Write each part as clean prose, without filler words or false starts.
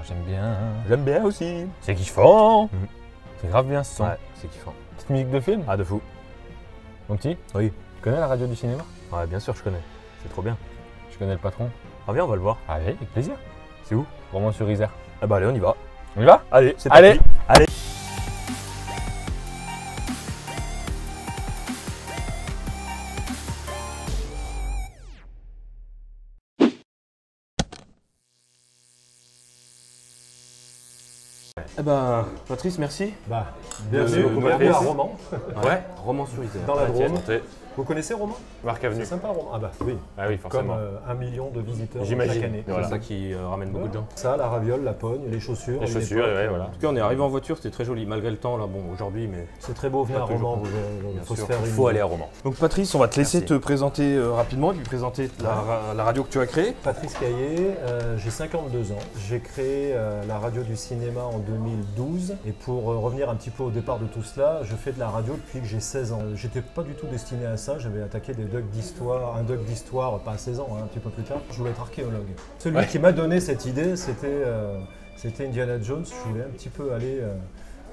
j'aime bien. J'aime bien aussi. C'est kiffant. C'est grave bien ce son. Ouais, c'est kiffant. Petite musique de film. Ah, de fou. Mon petit, Oui. tu connais la radio du cinéma? Ouais, bien sûr, je connais. C'est trop bien. Je connais le patron. Ah, viens, on va le voir. Allez, avec plaisir. C'est où? Romans-sur-Isère. Ah bah allez, on y va. On y va? Allez, c'est Allez. parti. Allez. Eh ben, Patrice, merci. Bah, Bienvenue, bienvenue à Romans, Ouais, Romans-sur-Isère. dans la Drôme. Santé. Vous connaissez Romans? Marc Avenue. C'est sympa Romans. Ah bah oui, Ah oui, comme forcément. 1 million de visiteurs chaque J'imagine. année. Voilà. C'est ça qui ramène beaucoup de gens. Ça, la raviole, la pogne, les chaussures. Les une chaussures, époque, ouais, voilà. En tout cas, on est arrivé en voiture, c'était très joli, malgré le temps, là, bon, aujourd'hui, mais... C'est très beau, venir à Pas toujours. Romans, il faut se sûr. faire Il une... faut aller à Romans. Donc Patrice, on va te laisser Merci. te présenter rapidement, puis présenter la radio que tu as créée. Patrice Caillé, j'ai 52 ans. J'ai créé la radio du cinéma en 2012. Et pour revenir un petit peu au départ de tout cela, je fais de la radio depuis que j'ai 16 ans. J'étais pas du tout destiné à ça. J'avais attaqué des docs d'histoire, un doc d'histoire, pas à 16 ans, hein, un petit peu plus tard. Je voulais être archéologue. Celui qui m'a donné cette idée, c'était Indiana Jones. Je voulais un petit peu aller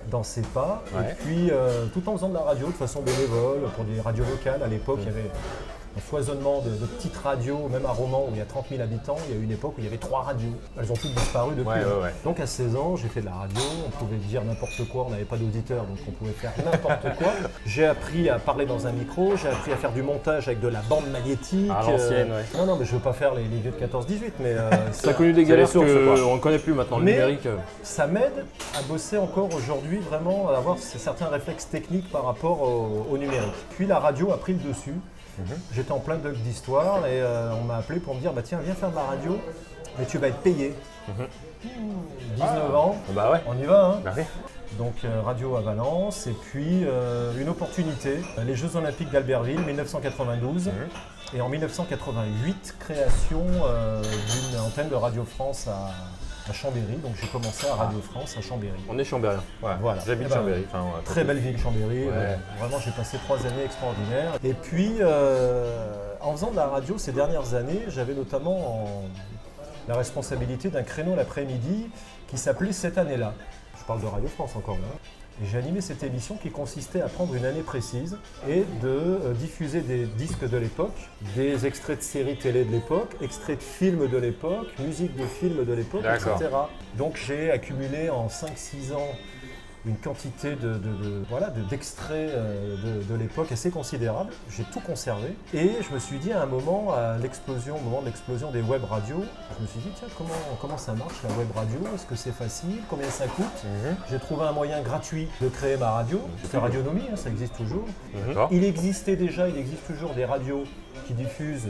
dans ses pas. Ouais. Et puis, tout en faisant de la radio de façon bénévole, pour des radios locales. À l'époque, il y avait un foisonnement de petites radios, même à Romans où il y a 30 000 habitants, il y a eu une époque où il y avait 3 radios. Elles ont toutes disparu depuis. Ouais, ouais, ouais. Donc à 16 ans, j'ai fait de la radio, on pouvait dire n'importe quoi, on n'avait pas d'auditeurs, donc on pouvait faire n'importe quoi. J'ai appris à parler dans un micro, j'ai appris à faire du montage avec de la bande magnétique. À l'ancienne, ouais. Non, non, mais je veux pas faire les vieux de 14-18, mais Ça a connu des c'est galères les sources, quoi. qu'on ne connaît plus maintenant, le Mais- numérique. ça m'aide à bosser encore aujourd'hui, vraiment à avoir certains réflexes techniques par rapport au numérique. Puis la radio a pris le dessus. J'étais en plein doc d'histoire et on m'a appelé pour me dire bah tiens viens faire de la radio, mais tu vas être payé. 19 ans, Bah ouais. on y va hein. Bah oui. Donc radio à Valence et puis une opportunité, les Jeux Olympiques d'Albertville 1992 et en 1988 création d'une antenne de Radio France à Chambéry, donc j'ai commencé à Radio France à Chambéry. On est chambérien. Ouais. Voilà. J'habite Eh ben, Chambéry. Enfin, ouais, Très belle ville Chambéry, Ouais. vraiment j'ai passé 3 années extraordinaires. Et puis en faisant de la radio ces dernières années, j'avais notamment la responsabilité d'un créneau l'après-midi qui s'appelait Cette année-là. Je parle de Radio France encore là. Et j'ai animé cette émission qui consistait à prendre une année précise et de diffuser des disques de l'époque, des extraits de séries télé de l'époque, extraits de films de l'époque, musique de films de l'époque, D'accord. etc. Donc j'ai accumulé en 5-6 ans une quantité d'extraits de l'époque assez considérable. J'ai tout conservé et je me suis dit à un moment, au moment de l'explosion des web radios, je me suis dit tiens comment ça marche la web radio? Est-ce que c'est facile? Combien ça coûte? J'ai trouvé un moyen gratuit de créer ma radio. C'est Radionomie, hein, ça existe toujours. D'accord. Il existe toujours des radios qui diffusent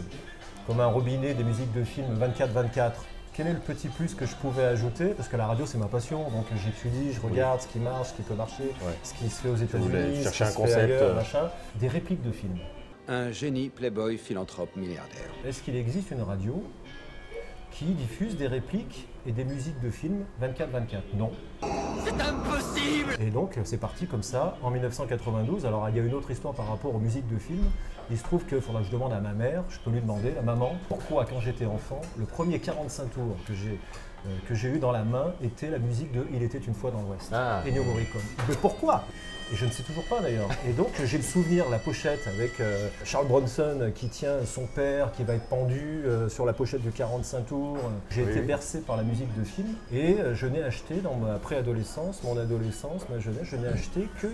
comme un robinet des musiques de films 24-24. Quel est le petit plus que je pouvais ajouter? Parce que la radio, c'est ma passion, donc j'étudie, je regarde ce qui marche, ce qui peut marcher, ce qui se fait aux voulais États-Unis, ce chercher qui un se fait concept, ailleurs, machin. Des répliques de films. Un génie, playboy, philanthrope, milliardaire. Est-ce qu'il existe une radio qui diffuse des répliques et des musiques de films 24-24? Non. C'est impossible! Et donc, c'est parti comme ça, en 1992. Alors, il y a une autre histoire par rapport aux musiques de films. Il se trouve qu'il faudra que je demande à ma mère, je peux lui demander, la maman, pourquoi quand j'étais enfant, le premier 45 tours que j'ai eu dans la main était la musique de Il était une fois dans l'Ouest, Ennio Morricone. Mais pourquoi? Et je ne sais toujours pas d'ailleurs. Et donc j'ai le souvenir, la pochette avec Charles Bronson qui tient son père qui va être pendu sur la pochette du 45 tours. J'ai été bercé par la musique de film et je n'ai acheté dans ma préadolescence, mon adolescence, ma jeunesse, je n'ai acheté que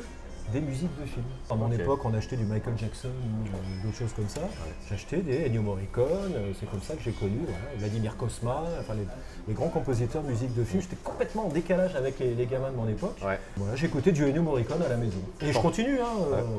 des musiques de films. À mon époque, on achetait du Michael Jackson ou d'autres choses comme ça. J'achetais des Ennio Morricone, c'est comme ça que j'ai connu Vladimir Cosma, enfin les grands compositeurs de musique de films. J'étais complètement en décalage avec les gamins de mon époque. Ouais. Voilà, j'écoutais du Ennio Morricone à la maison. Et je continue,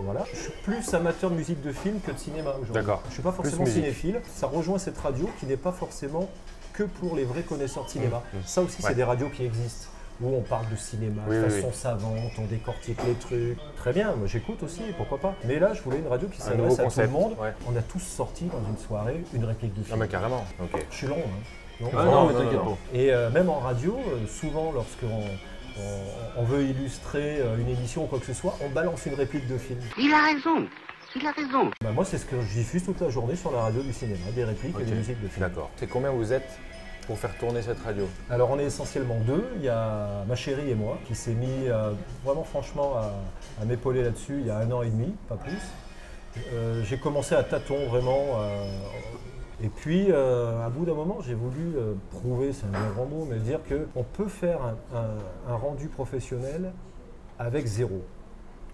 voilà. Je suis plus amateur de musique de film que de cinéma aujourd'hui. D'accord. Je suis pas forcément musique. cinéphile. Ça rejoint cette radio qui n'est pas forcément que pour les vrais connaisseurs de cinéma. Ça aussi, c'est des radios qui existent, où on parle de cinéma de façon savante, on décortique les trucs. Très bien, moi j'écoute aussi, pourquoi pas. Mais là, je voulais une radio qui s'adresse nouveau à tout le concept, monde. ouais. On a tous sorti dans une soirée une réplique de Non film. mais carrément. Ok. Je suis long, hein. Donc, Ah vraiment, non, mais t'inquiète pas. et même en radio, souvent lorsqu'on on veut illustrer une émission ou quoi que ce soit, on balance une réplique de film. Il a raison. Il a raison. Bah, moi, c'est ce que je diffuse toute la journée sur la radio du cinéma, des répliques et des musiques de film. D'accord. C'est combien vous êtes pour faire tourner cette radio? Alors on est essentiellement deux, il y a ma chérie et moi qui s'est mis vraiment franchement à m'épauler là-dessus il y a 1 an et demi, pas plus. J'ai commencé à tâtons vraiment et puis à bout d'un moment j'ai voulu prouver, c'est un bien grand mot, mais dire qu'on peut faire un rendu professionnel avec zéro.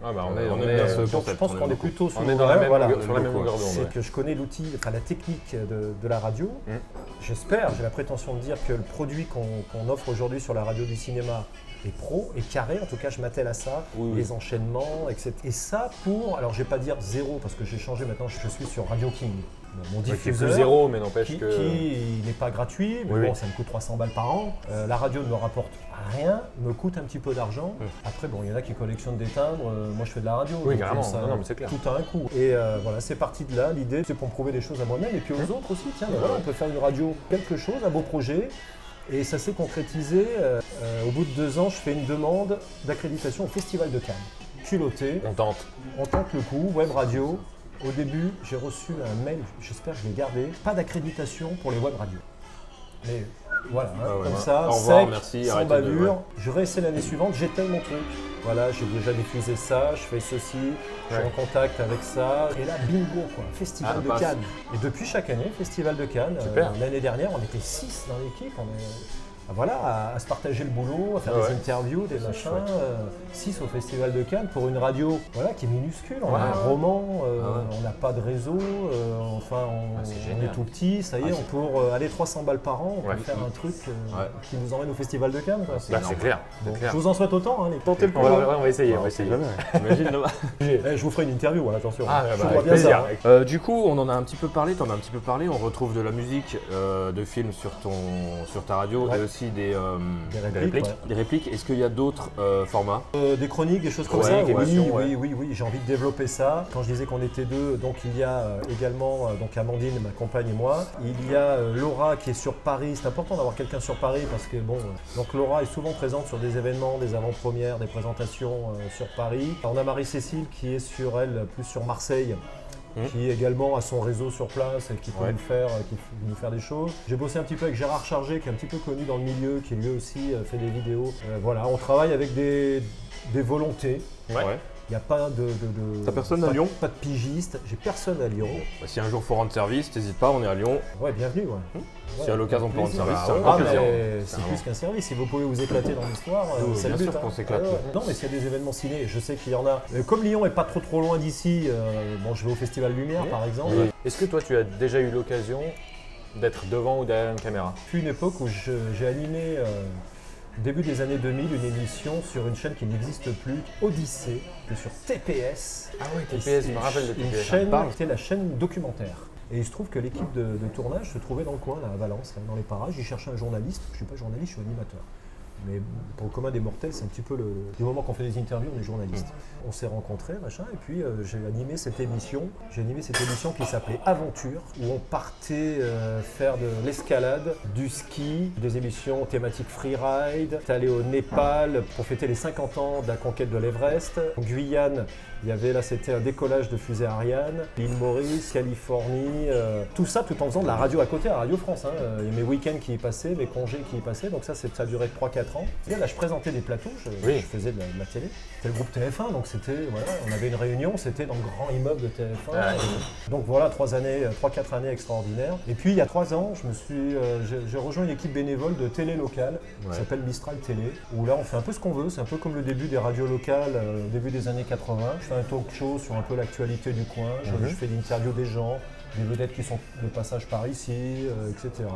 Ah bah on est bien ce Donc, concept. je pense qu'on est plutôt sur on est dans la même voilà. longueur- sur la même longueur d'onde. C'est Ouais. que je connais l'outil, enfin la technique de la radio. J'espère, j'ai la prétention de dire que le produit qu'on offre aujourd'hui sur la radio du cinéma est pro, est carré, en tout cas je m'attelle à ça, Oui, oui. les enchaînements, etc. Et ça pour, alors je vais pas dire zéro parce que j'ai changé maintenant, je suis sur Radio King, mon Ouais, qui est diffuseur. plus zéro, mais n'empêche Qui, que. qui n'est pas gratuit, mais Oui, bon, oui. ça me coûte 300 balles par an. La radio ne me rapporte rien, me coûte un petit peu d'argent. Après, bon, il y en a qui collectionnent des timbres. Moi, je fais de la radio. Oui, donc, carrément. ça, Non, mais c'est clair. Tout a un coût. Et voilà, c'est parti de là. L'idée, c'est pour me prouver des choses à moi-même et puis aux autres aussi. Tiens, ben voilà, on peut faire une radio, quelque chose, un beau projet. Et ça s'est concrétisé. Au bout de 2 ans, je fais une demande d'accréditation au Festival de Cannes. Culotté, On tente. on tente le coup, web radio. Au début, j'ai reçu un mail, j'espère que je l'ai gardé, pas d'accréditation pour les web radios. Mais voilà, hein, Ah ouais, comme ouais. ça, Au revoir, sec, merci, sans arrêtez de- bavure. ouais. Je réessaie l'année suivante, j'éteins mon truc. Voilà, j'ai déjà diffusé ça, je fais ceci, je suis Ouais. en contact avec ça. Et là, bingo, quoi, Festival Ah, de passe. Cannes. Et depuis chaque année, Festival de Cannes. Super. L'année dernière, on était 6 dans l'équipe. Voilà, à se partager le boulot, à faire Ah des ouais. interviews, des machins. 6 au Festival de Cannes pour une radio voilà, qui est minuscule. On Ouais, a un ouais. roman, Ah ouais. on n'a pas de réseau, enfin Ah, c'est on génial. est tout petit. Ça y est, Ah, on pour aller 300 balles par an, on peut Ouais. faire un truc Ouais. qui nous emmène au Festival de Cannes. quoi. Bah, c'est clair. Bon, C'est clair. je vous en souhaite autant, hein, les Tentez le coup. On va essayer, on va essayer. Imagine demain. Je vous ferai une interview, voilà, attention. Ah, je bah, vous vois avec bien plaisir. ça. hein. Du coup, on en a un petit peu parlé, t'en as un petit peu parlé. On retrouve de la musique, de films sur ta radio Ouais. et aussi des répliques, ouais. Des répliques. Est-ce qu'il y a d'autres formats? Des chroniques, des choses comme Ouais, ça. des Oui, émissions, ouais. oui, j'ai envie de développer ça. Quand je disais qu'on était deux, donc il y a également donc Amandine, ma compagne et moi. Il y a Laura qui est sur Paris. C'est important d'avoir quelqu'un sur Paris parce que bon, donc Laura est souvent présente sur des événements, des avant-premières, des présentations sur Paris. On a Marie-Cécile qui est sur elle, plus sur Marseille. Qui également a son réseau sur place et qui peut Ouais. nous faire des choses. J'ai bossé un petit peu avec Gérard Chargé qui est un petit peu connu dans le milieu, qui lui aussi fait des vidéos. Voilà, on travaille avec des volontés. Ouais. Il n'y a pas de T'as personne pas- à Lyon? Pas de pigiste, j'ai personne à Lyon. Bah, si un jour faut rendre service, t'hésites pas, on est à Lyon. Ouais, bienvenue. Ouais. Si à l'occasion pour rendre plaisir. service, Bah, c'est un ouais. grand Ah, plaisir. mais c'est Carrément. plus qu'un service. Si vous pouvez vous éclater dans l'histoire, Nous, c'est le bien but. sûr qu'on s'éclate, Ouais, ouais. Non, mais s'il y a des événements ciné, je sais qu'il y en a. Comme Lyon est pas trop loin d'ici, bon, je vais au Festival Lumière par exemple. Est-ce que toi, tu as déjà eu l'occasion d'être devant ou derrière une caméra? Puis une époque où j'ai animé, début des années 2000, une émission sur une chaîne qui n'existe plus, Odyssée, qui est sur TPS. Ah oui, Et TPS, c'est je me rappelle de Une TPS. chaîne, c'était la chaîne documentaire. Et il se trouve que l'équipe de tournage se trouvait dans le coin, là, à Valence, là, dans les parages. Ils cherchaient un journaliste. Je ne suis pas journaliste, je suis animateur. Mais pour le commun des mortels, c'est un petit peu du moment qu'on fait des interviews, on est journaliste. On s'est rencontrés, machin, et puis j'ai animé cette émission. J'ai animé cette émission qui s'appelait Aventure, où on partait faire de l'escalade, du ski, des émissions thématiques freeride. T'es allé au Népal pour fêter les 50 ans de la conquête de l'Everest. En Guyane, il y avait là, c'était un décollage de fusée Ariane. L'île Maurice, Californie, tout ça tout en faisant de la radio à côté, à Radio France. Hein. Il y a mes week-ends qui y passaient, mes congés qui y passaient, donc ça a duré 3-4 ans. Et là, je présentais des plateaux, je faisais de la télé. C'était le groupe TF1, donc c'était, voilà, on avait une réunion, c'était dans le grand immeuble de TF1. Ah, Donc voilà, 3-4 années extraordinaires. Et puis il y a 3 ans, j'ai rejoint une équipe bénévole de télé locale qui s'appelle Mistral Télé, où là on fait un peu ce qu'on veut, c'est un peu comme le début des radios locales au début des années 80. Je fais un talk show sur un peu l'actualité du coin, je fais l'interview des gens, des vedettes qui sont de passage par ici, etc.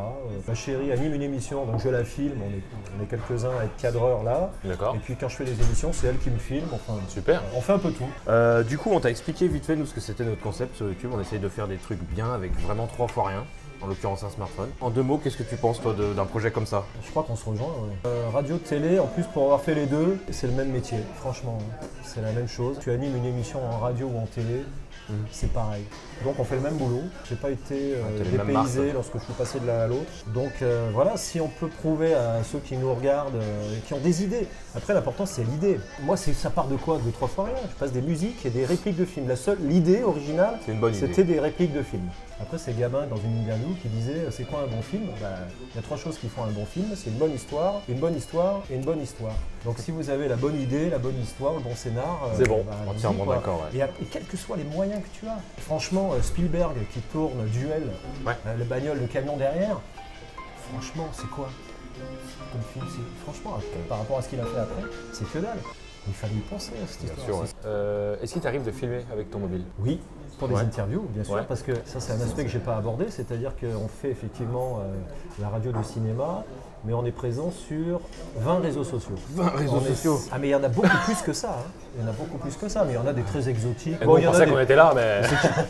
Ma chérie anime une émission, donc je la filme, on est quelques-uns à être cadreurs là. D'accord. Et puis quand je fais des émissions, c'est elle qui me filme, enfin Super. on fait un peu tout. Du coup, on t'a expliqué vite fait nous ce que c'était notre concept sur YouTube. On essaye de faire des trucs bien avec vraiment 3 fois rien, en l'occurrence un smartphone. En 2 mots, qu'est-ce que tu penses toi d'un projet comme ça? Je crois qu'on se rejoint. Ouais. Radio, télé, en plus pour avoir fait les deux, c'est le même métier, franchement. C'est la même chose. Tu animes une émission en radio ou en télé, c'est pareil. Donc on fait le même boulot. J'ai pas été t'as les mêmes marques, dépaysé ouais. lorsque je suis passé de l'un à l'autre. Donc voilà, si on peut prouver à ceux qui nous regardent, qui ont des idées. Après l'important c'est l'idée. Moi ça part de quoi? De 3 fois rien. Je passe des musiques et des répliques de films. L'idée originale, C'est une bonne idée. c'était des répliques de films. Après c'est Gabin dans une interview qui disait c'est quoi un bon film? Il y a 3 choses qui font un bon film, c'est une bonne histoire et une bonne histoire. Donc si vous avez la bonne idée, la bonne histoire, le bon scénar, C'est bon, allez-y, entièrement quoi. d'accord, ouais. Et quels que soient les moyens que tu as. Franchement, Spielberg qui tourne Duel, Ouais. le bagnole, le camion derrière, franchement c'est quoi comme film? Franchement, par rapport à ce qu'il a fait après, c'est que dalle. Il fallait y penser à cette histoire. Sûr, ouais. Est-ce qu'il t'arrive de filmer avec ton mobile? Oui, pour des Ouais. interviews, bien sûr, Ouais. parce que ça c'est un aspect que j'ai pas abordé, c'est-à-dire qu'on fait effectivement la radio du cinéma, mais on est présent sur 20 réseaux sociaux. 20 réseaux sociaux. Ah mais il y en a beaucoup plus que ça, hein. Il y en a beaucoup plus que ça, mais il y en a des très exotiques. Nous, on il y en a pensait des- qu'on était là, mais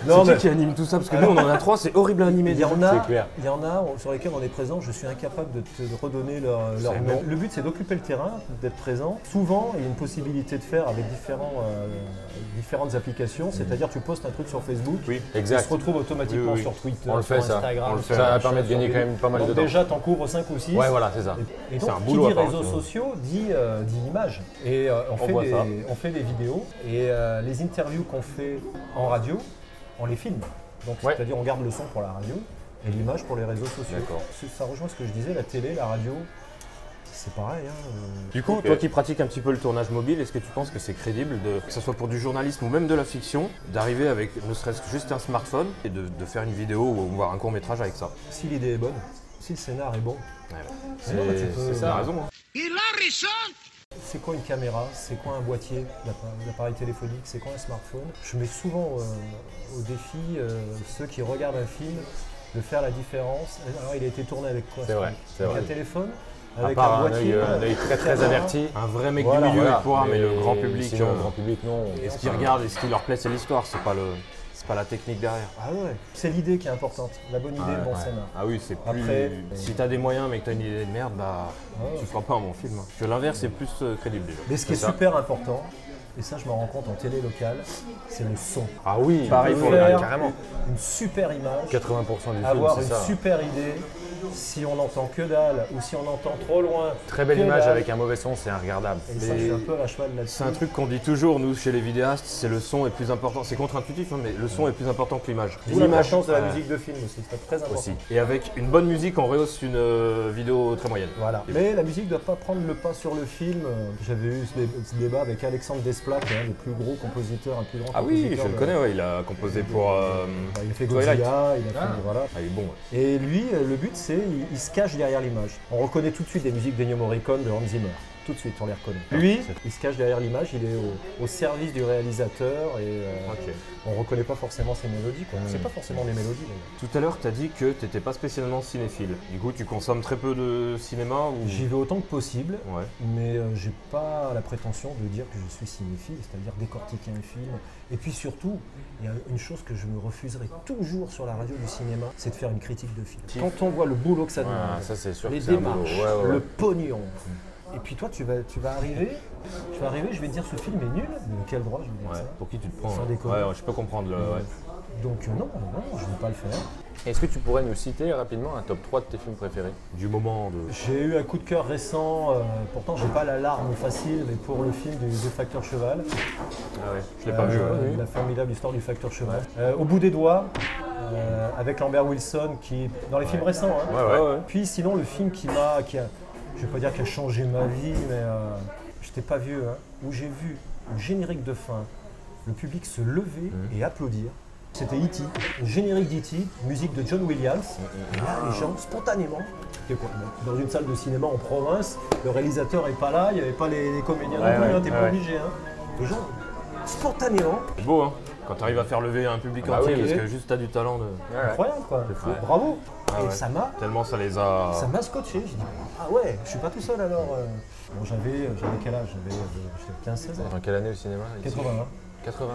Non, C'est mais qui anime tout ça? Parce que nous on en a 3, c'est horrible à animer. il y en c'est a, clair. il y en a sur lesquels on est présent, je suis incapable de te redonner leur C'est nom. bon. Le but c'est d'occuper le terrain, d'être présent. Souvent, il y a une possibilité de faire avec différentes applications, c'est-à-dire tu postes un truc sur Facebook, Oui, il exact. se retrouve automatiquement Oui, oui. sur Twitter, On le fait, sur ça. Instagram, On le fait. sur Ça machin, permet de sur gagner vidéo. quand même pas mal Donc dedans. déjà, t'en couvres 5 ou 6. Ouais, voilà, c'est ça. Et C'est donc, un qui boulot dit à part, réseaux sinon. sociaux dit image. Et voit ça. on fait des vidéos et les interviews qu'on fait en radio, on les filme. Donc Ouais. c'est-à-dire on garde le son pour la radio et l'image pour les réseaux sociaux. D'accord. Ça rejoint ce que je disais, la télé, la radio, c'est pareil. Du coup, Ok. toi qui pratiques un petit peu le tournage mobile, est-ce que tu penses que c'est crédible, que ce soit pour du journalisme ou même de la fiction, d'arriver avec ne serait-ce que juste un smartphone et de faire une vidéo ou voir un court métrage avec ça? Si l'idée est bonne, si le scénar est bon, C'est non, mais tu peux- c'est ça, raison. Hein. c'est quoi une caméra, c'est quoi un boîtier d'appareil téléphonique, c'est quoi un smartphone. Je mets souvent au défi ceux qui regardent un film de faire la différence. Alors il a été tourné avec quoi? C'est vrai, c'est Avec vrai. un téléphone, À avec part un un boîtier, œil très très caméra. averti. Un vrai mec Voilà, du milieu, Voilà. il pourra, mais le grand public, Sinon, le grand public, non. et ce qu'ils regardent et ce qui leur plaît, c'est l'histoire, c'est pas la technique derrière. Ah ouais, c'est l'idée qui est importante, la bonne idée, le bon scénar. Ah oui, c'est plus. Après- si t'as des moyens mais que t'as une idée de merde, bah Ouais. tu feras pas un bon film. Hein. Parce que l'inverse est plus crédible déjà. Mais ce qui est C'est ça. super important, et ça je me rends compte en télé locale, c'est le son. Ah oui, Pareil pour pour le faire carrément. une super image, 80% du film, avoir c'est une ça. super idée, si on n'entend que dalle ou si on entend trop loin. Très belle que image dalle. avec un mauvais son, c'est regardable. Et ça, je suis un peu à cheval là-dessus. C'est un truc qu'on dit toujours, nous, chez les vidéastes, c'est le son est plus important. C'est contre-intuitif, hein, mais le son est plus important que l'image. D'où l'importance de la musique de film aussi, c'est très important. aussi. Et avec une bonne musique, on rehausse une vidéo très moyenne. Voilà. Mais la musique ne doit pas prendre le pas sur le film. J'avais eu ce débat avec Alexandre Desplat, qui est un des plus gros compositeurs, un plus grand Ah oui, compositeur je le de- connais, ouais, il a composé pour. Bah, il a fait Twilight. Godzilla, il a fait, voilà. Ah, il est bon. Ouais. Et lui, le but, c'est il se cache derrière l'image. On reconnaît tout de suite des musiques d'Ennio Morricone, de Hans Zimmer. Tout de suite, on les reconnaît. Lui, il se cache derrière l'image, il est au service du réalisateur et Ok. on reconnaît pas forcément ses mélodies. Quoi. C'est pas forcément des mélodies d'ailleurs. Tout à l'heure, tu as dit que tu n'étais pas spécialement cinéphile. Du coup, tu consommes très peu de cinéma ou... J'y vais autant que possible, Ouais. mais j'ai pas la prétention de dire que je suis cinéphile, c'est-à-dire décortiquer un film. Et puis surtout, il y a une chose que je me refuserai toujours sur la radio du cinéma, c'est de faire une critique de film. Quand on voit le boulot que ça demande, Ah, ça c'est sûr. les que c'est un boulot. démarches, Ouais, ouais, ouais. le pognon. Et puis toi, tu vas arriver, je vais te dire ce film est nul. Mais de quel droit je vais dire Ouais. ça? Pour qui tu te prends Sans hein. déconner. Ouais, je peux comprendre le. Ouais. Donc non, je ne vais pas le faire. Est-ce que tu pourrais nous citer rapidement un top 3 de tes films préférés? Du moment de. J'ai eu un coup de cœur récent, pourtant j'ai pas la larme facile, mais pour le film du Facteur Cheval. Ah ouais. Je l'ai pas vu. Ouais. La formidable histoire du Facteur Cheval. Au bout des doigts, avec Lambert Wilson, qui dans les films récents. Hein. Ouais, ouais. Puis sinon le film qui a, je vais pas dire qui a changé ma vie, mais j'étais pas vieux, hein, où j'ai vu le générique de fin, le public se lever et applaudir. C'était E.T., le générique d'E.T., musique de John Williams. Et là, les gens, spontanément, dans une salle de cinéma en province, le réalisateur n'est pas là, il n'y avait pas les comédiens Ouais, non plus, ouais, t'es ouais. pas obligé. Hein. Les gens, spontanément, C'est beau, hein. Quand tu arrives à faire lever un public bah entier, oui, parce oui. que juste tu as du talent de. incroyable quoi. C'est fou. Bravo. Ah et ouais. ça m'a Tellement ça les a. scotché. J'ai dit, ah ouais, je suis pas tout seul alors. Bon, j'avais quel âge? J'avais 15-16 ans. Dans quelle année au cinéma ici 81. 80. Ouais.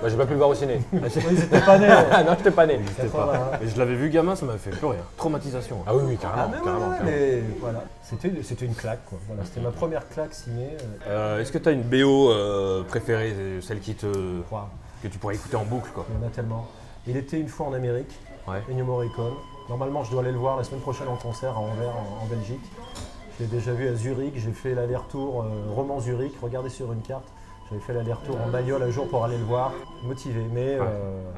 Bah, j'ai pas pu le voir au ciné. Oui, ils étaient pas nés. Ah non, j'étais pas né. Je sais pas. 81. Et je l'avais vu gamin, ça m'avait fait pleurer. Traumatisation. Hein. Ah oui, oui, carrément. Ah mais, carrément, ouais, carrément. mais voilà, c'était une claque quoi. Voilà, c'était ma première claque ciné. Est-ce que tu as une BO préférée, celle qui te. Waouh. que tu pourrais écouter en boucle, quoi. Il y en a tellement. Il était une fois en Amérique, Ouais. Ennio Morricone. Normalement, je dois aller le voir la semaine prochaine en concert à Anvers, en Belgique. Je l'ai déjà vu à Zurich, j'ai fait l'aller-retour Romans-Zurich, regardez sur une carte. J'avais fait l'aller-retour en bagnole un jour pour aller le voir, motivé. Mais,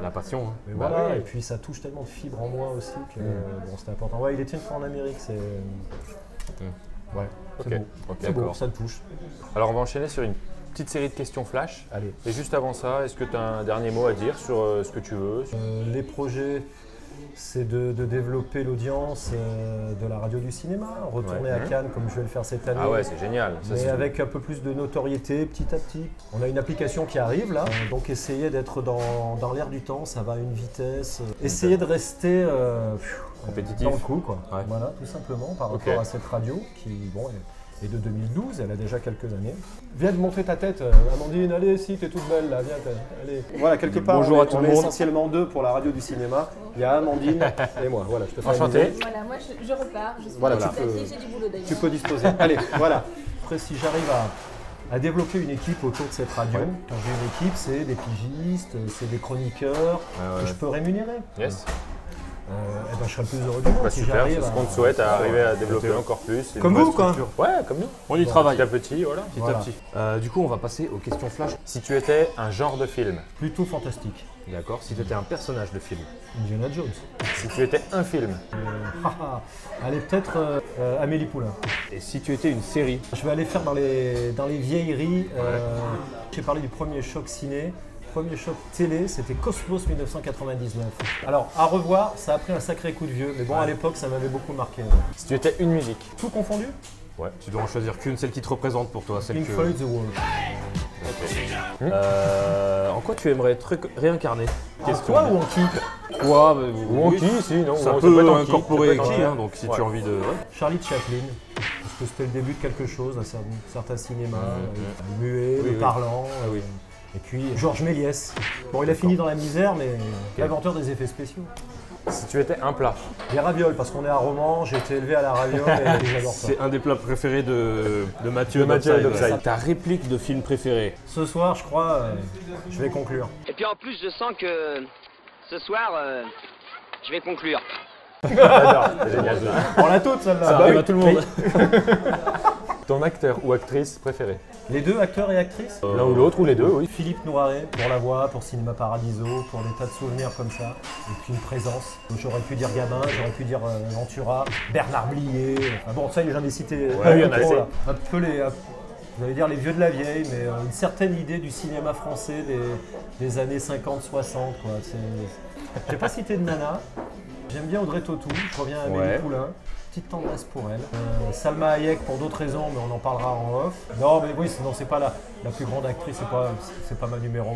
La passion. Hein. mais Bah voilà, oui. et puis ça touche tellement de fibres en moi aussi que bon, c'était important. Ouais, il était une fois en Amérique, c'est. Ouais, c'est Ok, beau. ok, C'est beau, d'accord. ça me touche. Alors on va enchaîner sur une petite série de questions flash. Allez. Et juste avant ça, est-ce que tu as un dernier mot à dire sur ce que tu veux? Les projets, c'est de développer l'audience de la radio du cinéma, retourner Ouais. à Cannes comme je vais le faire cette année. Ah ouais, c'est génial. Ça, Mais c'est- avec un peu plus de notoriété petit à petit. On a une application qui arrive là, donc essayer d'être dans l'air du temps, ça va à une vitesse. Essayer de rester Compétitif. dans le coup, quoi. Ouais. Voilà, tout simplement par Ok. rapport à cette radio qui bon, est de 2012, elle a déjà quelques années. Viens de montrer ta tête, Amandine, allez, si, t'es toute belle là, viens, allez. Voilà, quelque part, Bonjour on à est, tout on le est monde. essentiellement deux pour la radio du cinéma. Il y a Amandine et moi, voilà, je te fais la Enchanté. mise. Voilà, moi je repars, je suis Voilà, petite tu peux- à pied, j'ai du boulot d'ailleurs. Tu peux disposer. Allez, voilà. Après, si j'arrive à développer une équipe autour de cette radio, quand j'ai une équipe, c'est des pigistes, c'est des chroniqueurs que je peux rémunérer. Yes. Eh ben, je serai le plus heureux du monde Bah, si super, j'arrive c'est ce à- qu'on te souhaite à arriver à développer encore plus. Comme Une vous, vraie quoi. structure. Ouais, comme nous. On y travaille. Petit à petit, voilà. Petit Voilà. à petit. Du coup, on va passer aux questions flash. Si tu étais un genre de film, Plutôt fantastique. D'accord. Si tu étais un personnage de film. Indiana Jones. si tu étais un film, Allez, peut-être Amélie Poulain. Et si tu étais une série. Je vais aller faire dans les vieilleries. J'ai parlé du premier choc ciné. Premier choc télé, c'était Cosmos 1999. Alors, à revoir, ça a pris un sacré coup de vieux, mais bon, à l'époque, ça m'avait beaucoup marqué. si tu étais une musique, Tout confondu? Tu dois en choisir qu'une, celle qui te représente pour toi. Celle Pink que... Floyd, The Wall. En quoi tu aimerais être réincarné? Question. Toi ou en qui? Quoi ou en qui, si, non, Ça ou peut peut être en incorporer ça peut être en qui, hein, donc si tu as envie de... Ouais. Charlie Chaplin, parce que c'était le début de quelque chose, un certain cinéma, le muet, Oui, le oui. parlant. oui. Et puis Georges Méliès. Bon, il a fini dans la misère, mais l'inventeur des effets spéciaux. Si tu étais un plat, Les ravioles, parce qu'on est à Romans, j'ai été élevé à la raviole et j'adore ça. C'est un des plats préférés de Mathieu. De Mathieu d'Upside. d'Upside. Ta réplique de film préféré? Ce soir, je crois, je vais conclure. Et puis en plus, je sens que ce soir, je vais conclure. j'adore, c'est génial. On l'a toute celle-là. Ça arrive à tout le monde. Ton acteur ou actrice préféré? Les deux, acteurs et actrices. L'un ou l'autre, ou les deux, oui. Philippe Noiret pour La Voix, pour Cinéma Paradiso, pour des tas de souvenirs comme ça. Et puis une présence. J'aurais pu dire Gabin, j'aurais pu dire Ventura, Bernard Blier. Enfin bon, ça, j'en ai cité Ouais, il y en a trop, assez. là. Un peu les, j'allais dire les vieux de la vieille, mais une certaine idée du cinéma français des années 50-60. J'ai pas cité de nana. J'aime bien Audrey Tautou, je reviens à Amélie Ouais. Poulain. Petite tendresse pour elle. Salma Hayek pour d'autres raisons, mais on en parlera en off. Non, mais oui, sinon c'est pas la plus grande actrice, c'est pas ma numéro 1,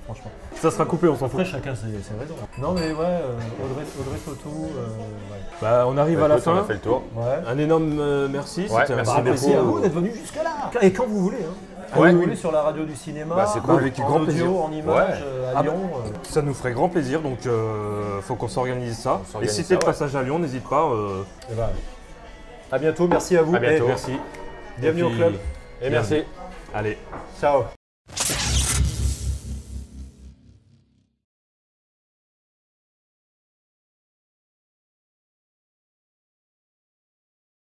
franchement. Ça sera coupé, on s'en fout. Après, chacun ses raisons. Non, mais ouais, Audrey Tautou, ouais. Bah, on arrive à la Écoute, on fin. a fait le tour. Ouais. Un énorme merci. Ouais, C'était un merci Bah, ciné merci à pro. vous d'être venus jusque-là. Et quand vous voulez, hein. Quand Ouais. vous voulez sur la radio du cinéma, Bah, c'est cool. Avec en grand audio, plaisir. en images, Ouais. à Ah, Lyon. Ça nous ferait grand plaisir, donc faut qu'on s'organise ça. On s'organise Et si ça, t'es de ouais. passage à Lyon, n'hésite pas. Et voilà. À bientôt, merci à vous. À bientôt. Et Merci. bienvenue Et au puis, club. Et merci. Allez. Ciao.